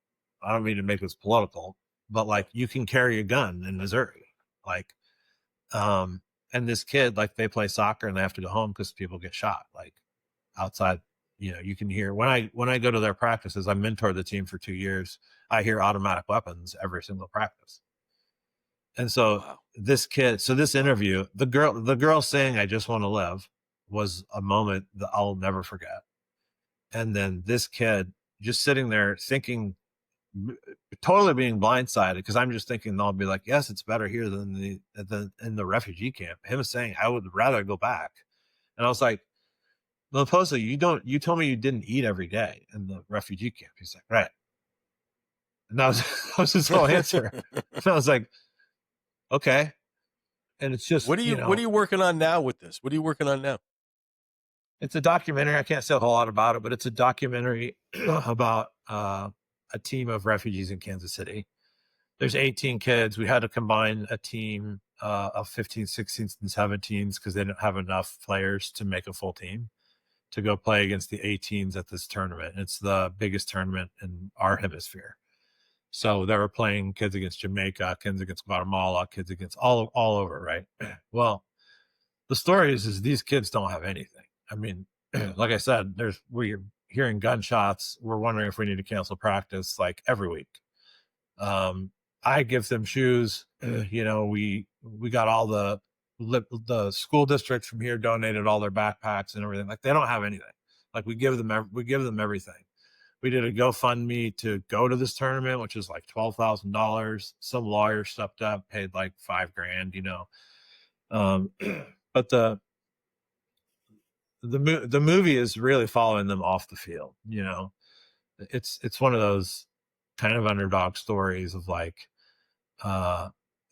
I don't mean to make this political, but like you can carry a gun in Missouri. Like, and this kid, like they play soccer and they have to go home because people get shot. Like outside, you can hear when I go to their practices, I mentored the team for 2 years. I hear automatic weapons every single practice. And so this interview, the girl saying, "I just want to live," was a moment that I'll never forget. And then this kid just sitting there thinking, totally being blindsided, because I'm just thinking they'll be like, yes, it's better here than in the refugee camp. Him saying, I would rather go back. And I was like, well, Posa, you told me you didn't eat every day in the refugee camp. He's like, right. And that was his whole answer. And I was like, okay. And it's just,
what are you working on now with this? What are you working on now?
It's a documentary. I can't say a whole lot about it, but it's a documentary about a team of refugees in Kansas City. There's 18 kids. We had to combine a team of 15, 16s, and 17s because they didn't have enough players to make a full team to go play against the 18s at this tournament. It's the biggest tournament in our hemisphere. So they were playing kids against Jamaica, kids against Guatemala, kids against all over, right? Well, the story is these kids don't have anything. I mean, like I said, we're hearing gunshots. We're wondering if we need to cancel practice like every week. I give them shoes. We got all the school districts from here donated all their backpacks and everything. Like they don't have anything. Like we give them everything. We did a GoFundMe to go to this tournament, which is like $12,000. Some lawyer stepped up, paid like $5,000. But the movie is really following them off the field. It's one of those kind of underdog stories of like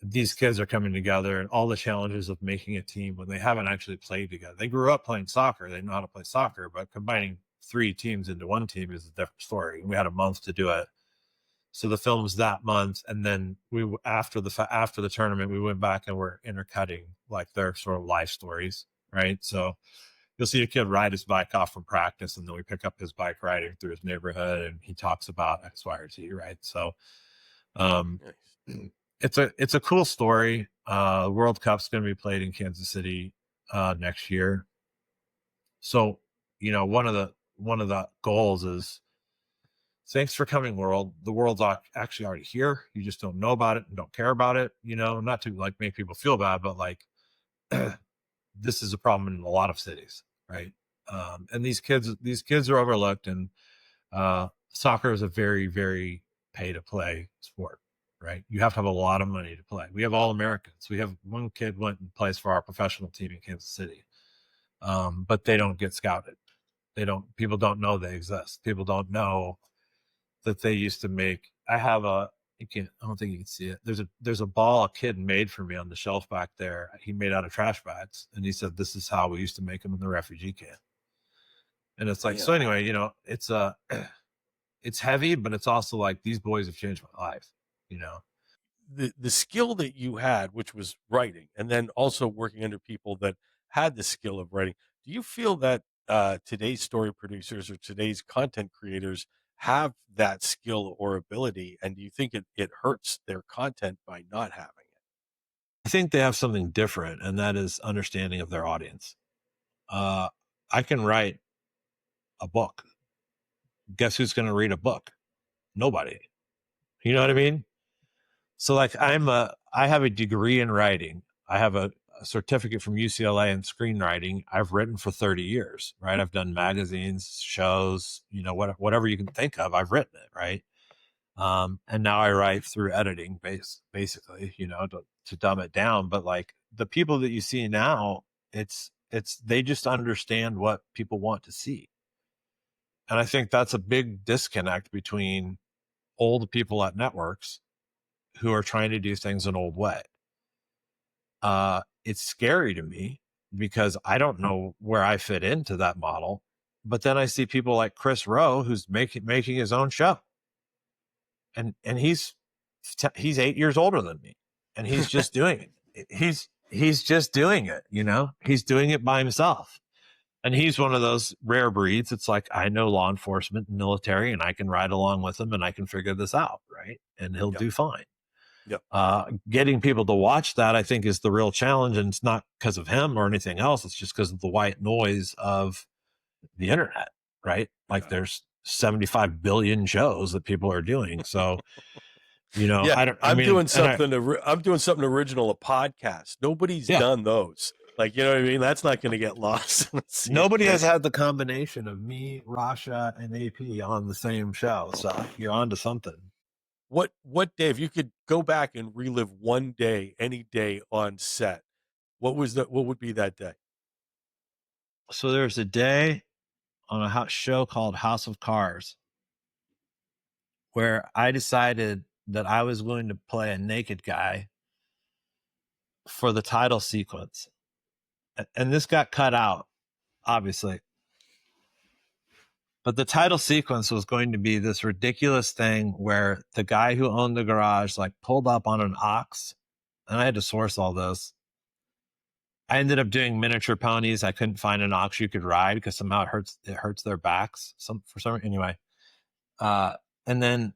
these kids are coming together and all the challenges of making a team when they haven't actually played together. They grew up playing soccer. They know how to play soccer, but combining 3 teams into one team is a different story. We had a month to do it. So the film was that month, and then after the tournament, we went back and we're intercutting like their sort of life stories, right? So you'll see a kid ride his bike off from practice, and then we pick up his bike riding through his neighborhood, and he talks about X, Y, or Z, right? So
Nice.
it's a cool story. World Cup's going to be played in Kansas City next year. So, one of the goals is, thanks for coming, world. The world's actually already here. You just don't know about it and don't care about it. Not to like make people feel bad, but like this is a problem in a lot of cities, right? And these kids are overlooked, and soccer is a very, very pay to play sport, right? You have to have a lot of money to play. We have all Americans. We have one kid went and plays for our professional team in Kansas City, but they don't get scouted. People don't know they exist. People don't know that they used to make. I don't think you can see it. There's a ball a kid made for me on the shelf back there. He made out of trash bags, and he said, "This is how we used to make them in the refugee camp." And it's like, so anyway, it's heavy, but it's also like, these boys have changed my life.
The skill that you had, which was writing, and then also working under people that had the skill of writing. Do you feel that today's story producers or today's content creators have that skill or ability, and do you think it hurts their content by not having it?
I think they have something different, and that is understanding of their audience. I can write a book. Guess who's going to read a book? Nobody. You know what I mean? So like, I have a degree in writing. I have a certificate from UCLA in screenwriting. I've written for 30 years, right? I've done magazines, shows, whatever you can think of, I've written it, right? And now I write through editing basically, to dumb it down. But like, the people that you see now, they just understand what people want to see. And I think that's a big disconnect between old people at networks who are trying to do things an old way. It's scary to me because I don't know where I fit into that model. But then I see people like Chris Rowe, who's making his own show, and he's 8 years older than me, and he's just doing it. He's just doing it. He's doing it by himself. And he's one of those rare breeds. It's like, I know law enforcement and military, and I can ride along with him, and I can figure this out, right? And he'll do fine. Getting people to watch that, I think, is the real challenge, and it's not because of him or anything else. It's just because of the white noise of the internet, right? Like, there's 75 billion shows that people are doing. So,
I'm doing something original, a podcast. Nobody's done those. Like, you know what I mean? That's not going to get lost.
Nobody has had the combination of me, Rasha, and AP on the same show. So you're on to something.
What day, if you could go back and relive one day, any day on set, what would be that day?
So there's a day on a show called House of Cards where I decided that I was going to play a naked guy for the title sequence. And this got cut out, obviously. But the title sequence was going to be this ridiculous thing where the guy who owned the garage like pulled up on an ox, and I had to source all this. I ended up doing miniature ponies. I couldn't find an ox you could ride because somehow it hurts their backs. Anyway. And then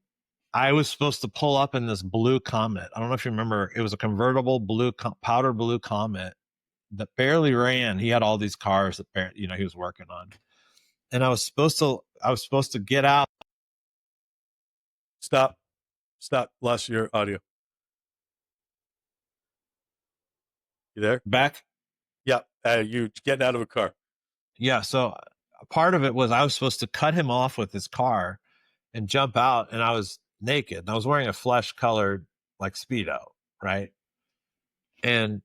I was supposed to pull up in this blue Comet. I don't know if you remember. It was a convertible powder blue Comet that barely ran. He had all these cars that he was working on. And I was supposed to get out.
Stop. Lost your audio. You there?
Back?
Yeah. You getting out of a car.
Yeah. So part of it was I was supposed to cut him off with his car and jump out, and I was naked. And I was wearing a flesh colored like Speedo, right? And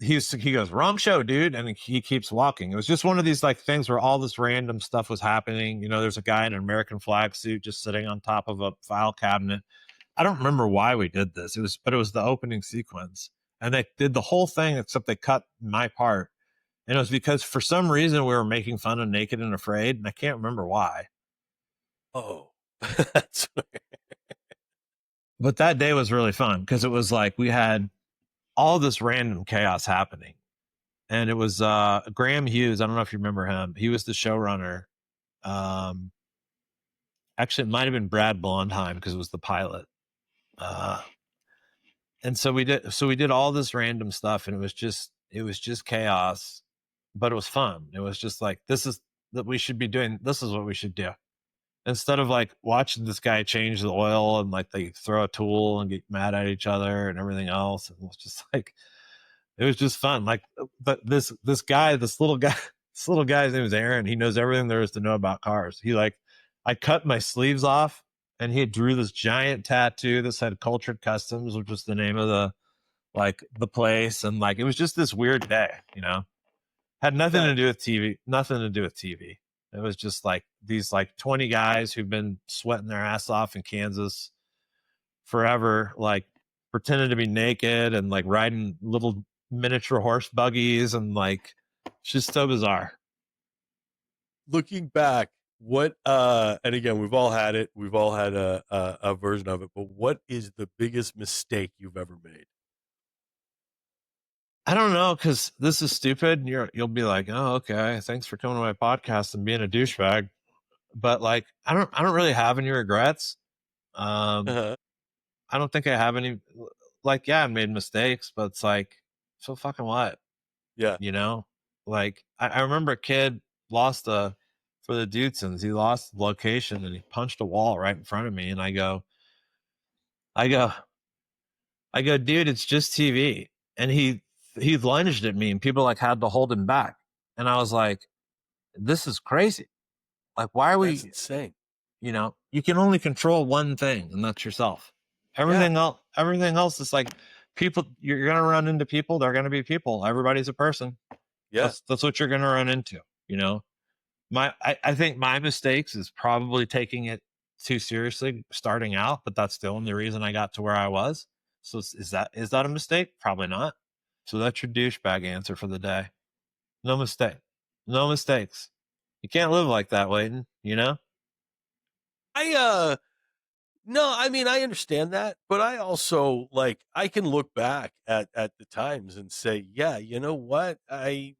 he goes, "Wrong show, dude," and he keeps walking. It was just one of these like things where all this random stuff was happening. There's a guy in an American flag suit just sitting on top of a file cabinet. I don't remember why we did this. It was the opening sequence, and they did the whole thing except they cut my part. And it was because for some reason we were making fun of Naked and Afraid, and I can't remember why.
Oh, that's
But that day was really fun because it was like we had all this random chaos happening. And it was Graham Hughes. I don't know if you remember him. He was the showrunner. Um, Actually, it might have been Brad Blondheim because it was the pilot. And so we did all this random stuff, and it was just chaos, but it was fun. It was just like, this is that we should be doing. This is what we should do, instead of like watching this guy change the oil and like they throw a tool and get mad at each other and everything else. And it was just like, it was just fun. Like, but this guy, this little guy, this little guy's name is Aaron. He knows everything there is to know about cars. He like, I cut my sleeves off, and he drew this giant tattoo that said Cultured Customs, which was the name of the place. And like, it was just this weird day, you know, had nothing to do with TV, nothing to do with TV. It was just like these like 20 guys who've been sweating their ass off in Kansas forever, like pretending to be naked and like riding little miniature horse buggies, and like it's just so bizarre.
Looking back, what and again, we've all had it. We've all had a version of it, but what is the biggest mistake you've ever made?
I don't know, because this is stupid. And you'll be like, oh, okay, thanks for coming to my podcast and being a douchebag. But like, I don't really have any regrets. Um,
Uh-huh.
I don't think I have any. Like, yeah, I made mistakes, but it's like, so fucking what?
Yeah.
You know, like I remember a kid lost a for the Dudesons. He lost the location and he punched a wall right in front of me, and I go, dude, it's just TV. And he lunged at me, and people like had to hold him back. And I was like, this is crazy. Like, why are
That's
we?
insane.
You know, you can only control one thing, and that's yourself.
Yeah.
Everything else is like, people. You're gonna run into people. They're gonna be people. Everybody's a person.
Yeah.
That's what you're gonna run into. You know, I think my mistakes is probably taking it too seriously starting out, but that's the only reason I got to where I was. So is that a mistake? Probably not. So that's your douchebag answer for the day. No mistake. No mistakes. You can't live like that, Layton, you know?
I No, I mean, I understand that, but I also like I can look back at the times and say, yeah, you know what? I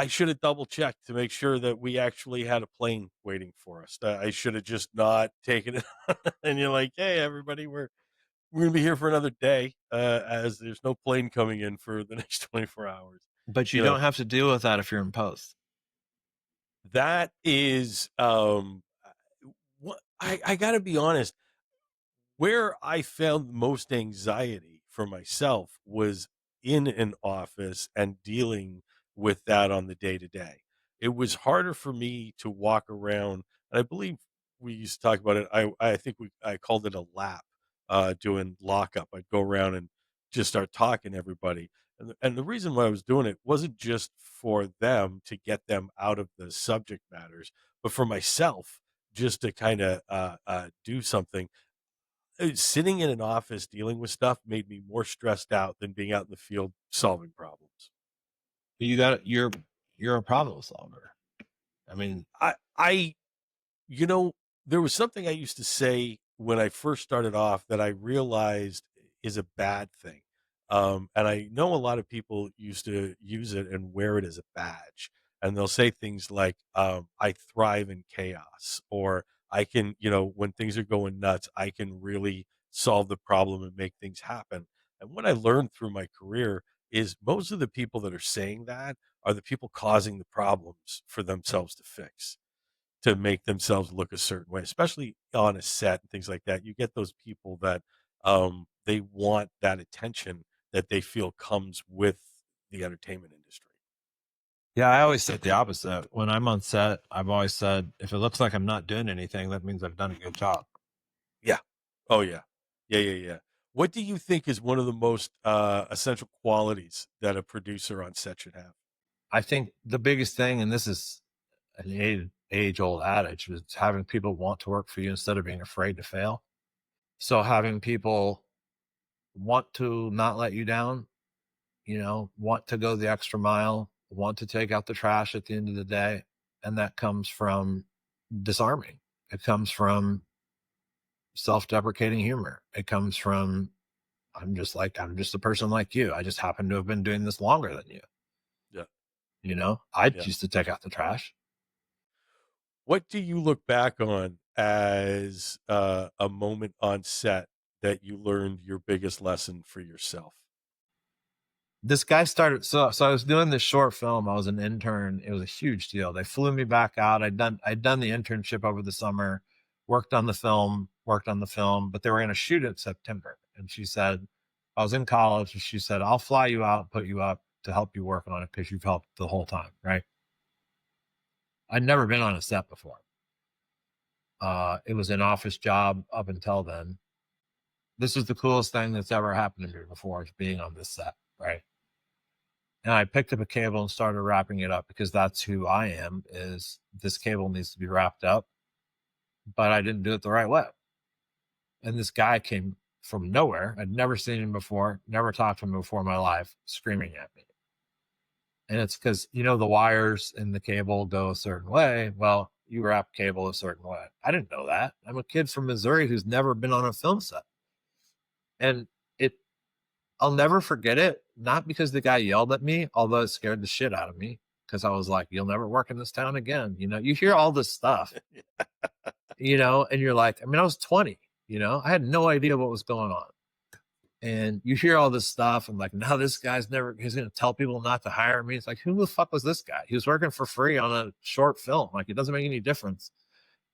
should have double checked to make sure that we actually had a plane waiting for us. I should have just not taken it. And you're like, hey, everybody, we're gonna be here for another day, as there's no plane coming in for the next 24 hours.
But you
You know,
don't have to deal with that if you're in post.
that is what I got to be honest. Where I found the most anxiety for myself was in an office and dealing with that on the day to day. It was harder for me to walk around, and I believe we used to talk about it. I think I called it a lap, doing lockup. I'd go around and just start talking to everybody. And the reason why I was doing it wasn't just for them to get them out of the subject matters, but for myself, just to kind of do something. Sitting in an office dealing with stuff made me more stressed out than being out in the field solving problems.
But you're a problem solver. I mean,
I you know, there was something I used to say when I first started off that I realized is a bad thing. And I know a lot of people used to use it and wear it as a badge. And they'll say things like, I thrive in chaos, or I can, when things are going nuts, I can really solve the problem and make things happen. And what I learned through my career is most of the people that are saying that are the people causing the problems for themselves to fix, to make themselves look a certain way, especially on a set and things like that. You get those people that they want that attention that they feel comes with the entertainment industry.
yeah, I always said the opposite. When I'm on set, I've always said, if it looks like I'm not doing anything, that means I've done a good job.
Yeah. Oh yeah. Yeah, yeah, yeah. What do you think is one of the most essential qualities that a producer on set should have?
I think the biggest thing, and this is an age old adage, is having people want to work for you instead of being afraid to fail. So having people want to not let you down, you know, want to go the extra mile, want to take out the trash at the end of the day. And that comes from disarming. It comes from self-deprecating humor. It comes from, I'm just a person like you. I just happen to have been doing this longer than you.
Yeah.
You know, I used to take out the trash.
What do you look back on as a moment on set that you learned your biggest lesson for yourself?
This guy started, so I was doing this short film. I was an intern. It was a huge deal. They flew me back out. I'd done the internship over the summer, worked on the film, but they were going to shoot it September. And she said, I was in college, and she said, I'll fly you out and put you up to help you work on it because you've helped the whole time, right? I'd never been on a set before. It was an office job up until then. This is the coolest thing that's ever happened to me before, is being on this set, right? And I picked up a cable and started wrapping it up because that's who I am, is this cable needs to be wrapped up, but I didn't do it the right way. And this guy came from nowhere. I'd never seen him before, never talked to him before in my life, screaming at me. And it's because, you know, the wires in the cable go a certain way. Well, you wrap cable a certain way. I didn't know that. I'm a kid from Missouri who's never been on a film set. And I'll never forget it, not because the guy yelled at me, although it scared the shit out of me, because I was like, you'll never work in this town again. You know, you hear all this stuff, you know, and you're like, I mean, I was 20, you know, I had no idea what was going on. And you hear all this stuff and like, now this guy's he's going to tell people not to hire me. It's like, who the fuck was this guy? He was working for free on a short film. Like, it doesn't make any difference.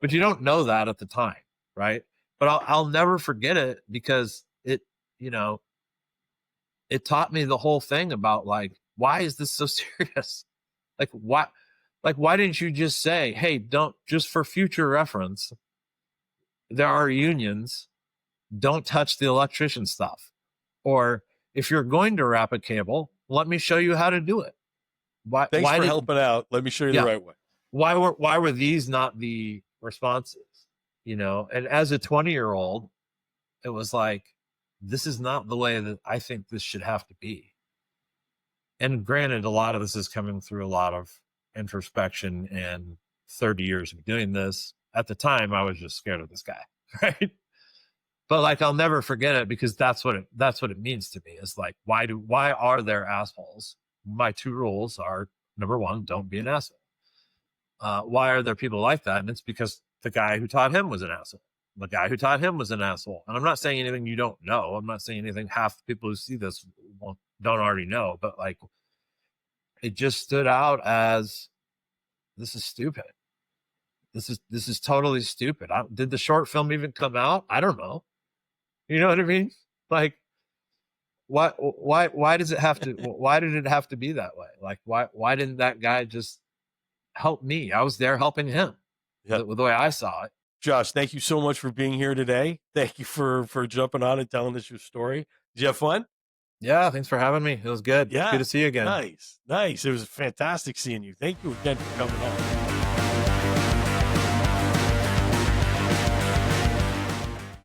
But you don't know that at the time, right? But I'll never forget it, because it, you know, it taught me the whole thing about, like, why is this so serious? Like, why didn't you just say, hey, don't, just for future reference, there are unions, don't touch the electrician stuff. Or if you're going to wrap a cable, let me show you how to do it.
Thanks for helping out. Let me show you the right way.
Why were these not the responses? You know, and as a 20-year-old, it was like, this is not the way that I think this should have to be. And granted, a lot of this is coming through a lot of introspection and 30 years of doing this. At the time, I was just scared of this guy, right? But like, I'll never forget it, because that's what it means to me. Is like, why are there assholes? My 2 rules are, number 1, don't be an asshole. Why are there people like that? And it's because the guy who taught him was an asshole. The guy who taught him was an asshole. And I'm not saying anything you don't know. I'm not saying anything half the people who see this don't already know. But like, it just stood out as, this is stupid. This is totally stupid. Did the short film even come out? I don't know. You know what I mean? Like, why does it have to? Why did it have to be that way? Like, why didn't that guy just help me? I was there helping him. Yep. The way I saw it.
Josh, thank you so much for being here today. Thank you for jumping on and telling us your story. Did you have fun?
Yeah, thanks for having me. It was good. Yeah, good to see you again.
Nice. It was fantastic seeing you. Thank you again for coming on.